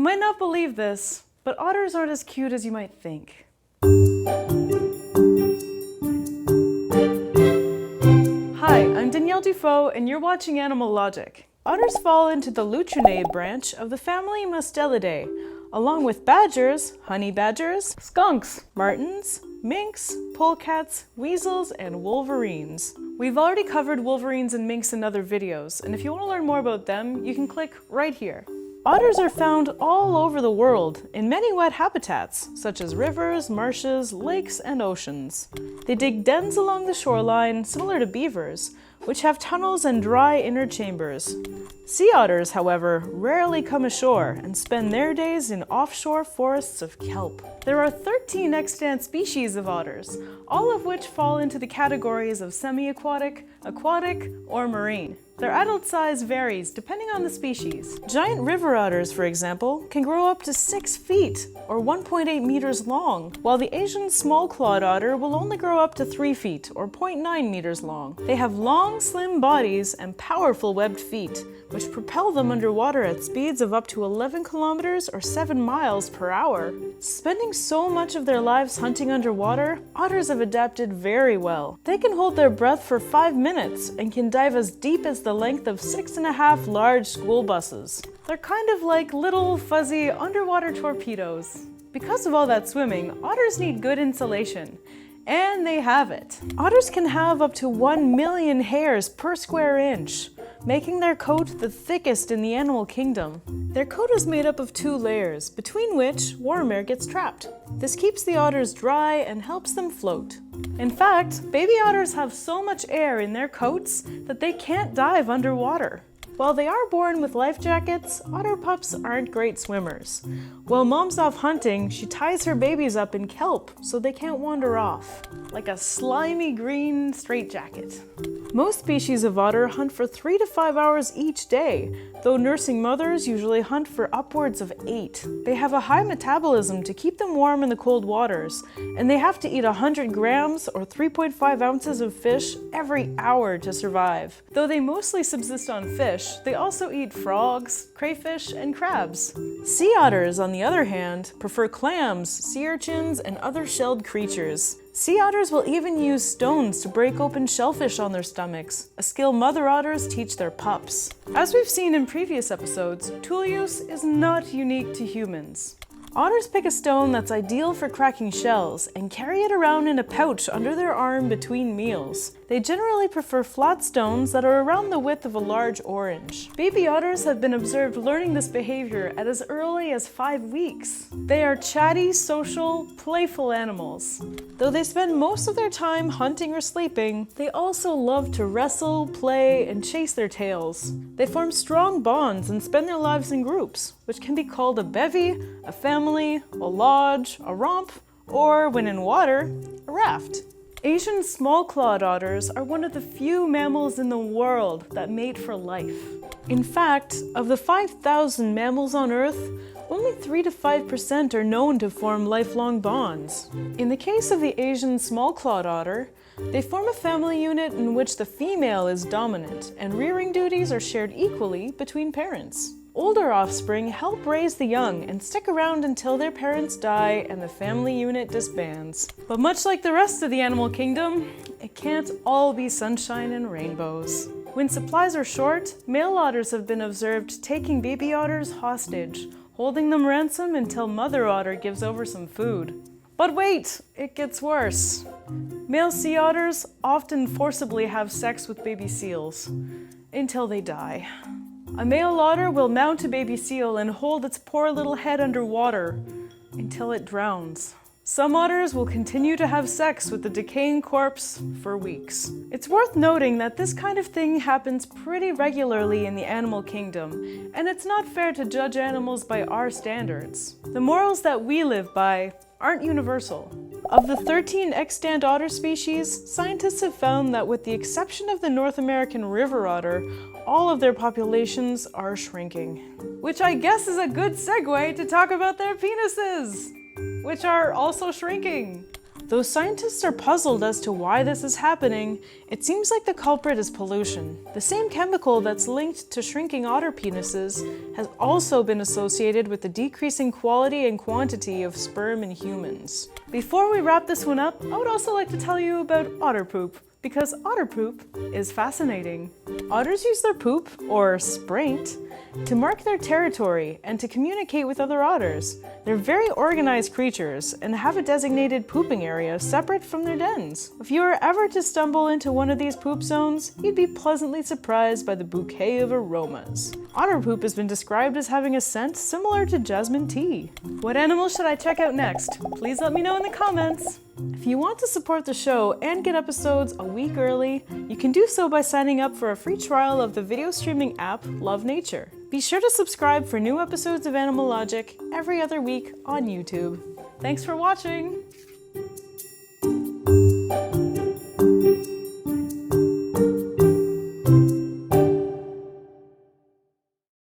might not believe this, but otters aren't as cute as you might think. Hi, I'm Danielle Dufault, and you're watching Animalogic. Otters fall into the Lutrinae branch of the family Mustelidae, along with badgers, honey badgers, skunks, martens, minks, polecats, weasels, and wolverines. We've already covered wolverines and minks in other videos, and if you want to learn more about them, you can click right here. Otters are found all over the world in many wet habitats, such as rivers, marshes, lakes, and oceans. They dig dens along the shoreline, similar to beavers, which have tunnels and dry inner chambers. Sea otters, however, rarely come ashore and spend their days in offshore forests of kelp. There are 13 extant species of otters, all of which fall into the categories of semi-aquatic, aquatic, or marine. Their adult size varies depending on the species. Giant river otters, for example, can grow up to 6 feet or 1.8 meters long, while the Asian small-clawed otter will only grow up to 3 feet or 0.9 meters long. They have long, slim bodies and powerful webbed feet, which propel them underwater at speeds of up to 11 kilometers or 7 miles per hour. Spending so much of their lives hunting underwater, otters have adapted very well. They can hold their breath for 5 minutes and can dive as deep as the length of 6.5 large school buses. They're kind of like little fuzzy underwater torpedoes. Because of all that swimming, otters need good insulation. And they have it. Otters can have up to 1 million hairs per square inch, making their coat the thickest in the animal kingdom. Their coat is made up of 2 layers, between which warm air gets trapped. This keeps the otters dry and helps them float. In fact, baby otters have so much air in their coats that they can't dive underwater. While they are born with life jackets, otter pups aren't great swimmers. While mom's off hunting, she ties her babies up in kelp so they can't wander off, like a slimy green straitjacket. Most species of otter hunt for 3 to 5 hours each day, though nursing mothers usually hunt for upwards of 8. They have a high metabolism to keep them warm in the cold waters, and they have to eat 100 grams or 3.5 ounces of fish every hour to survive. Though they mostly subsist on fish, they also eat frogs, crayfish, and crabs. Sea otters, on the other hand, prefer clams, sea urchins, and other shelled creatures. Sea otters will even use stones to break open shellfish on their stomachs, a skill mother otters teach their pups. As we've seen in previous episodes, tool use is not unique to humans. Otters pick a stone that's ideal for cracking shells and carry it around in a pouch under their arm between meals. They generally prefer flat stones that are around the width of a large orange. Baby otters have been observed learning this behavior at as early as 5 weeks. They are chatty, social, playful animals. Though they spend most of their time hunting or sleeping, they also love to wrestle, play, and chase their tails. They form strong bonds and spend their lives in groups, which can be called a bevy, a family, a lodge, a romp, or, when in water, a raft. Asian small-clawed otters are one of the few mammals in the world that mate for life. In fact, of the 5,000 mammals on Earth, only 3 to 5% are known to form lifelong bonds. In the case of the Asian small-clawed otter, they form a family unit in which the female is dominant and rearing duties are shared equally between parents. Older offspring help raise the young and stick around until their parents die and the family unit disbands. But much like the rest of the animal kingdom, it can't all be sunshine and rainbows. When supplies are short, male otters have been observed taking baby otters hostage, holding them ransom until mother otter gives over some food. But wait, it gets worse. Male sea otters often forcibly have sex with baby seals until they die. A male otter will mount a baby seal and hold its poor little head underwater until it drowns. Some otters will continue to have sex with the decaying corpse for weeks. It's worth noting that this kind of thing happens pretty regularly in the animal kingdom, and it's not fair to judge animals by our standards. The morals that we live by aren't universal. Of the 13 extant otter species, scientists have found that with the exception of the North American river otter, all of their populations are shrinking. Which I guess is a good segue to talk about their penises, which are also shrinking. Though scientists are puzzled as to why this is happening, it seems like the culprit is pollution. The same chemical that's linked to shrinking otter penises has also been associated with the decreasing quality and quantity of sperm in humans. Before we wrap this one up, I would also like to tell you about otter poop, because otter poop is fascinating. Otters use their poop, or spraint, to mark their territory and to communicate with other otters. They're very organized creatures and have a designated pooping area separate from their dens. If you were ever to stumble into one of these poop zones, you'd be pleasantly surprised by the bouquet of aromas. Otter poop has been described as having a scent similar to jasmine tea. What animal should I check out next? Please let me know in the comments. If you want to support the show and get episodes a week early, you can do so by signing up for a free trial of the video streaming app Love Nature. Be sure to subscribe for new episodes of Animalogic every other week on YouTube. Thanks for watching!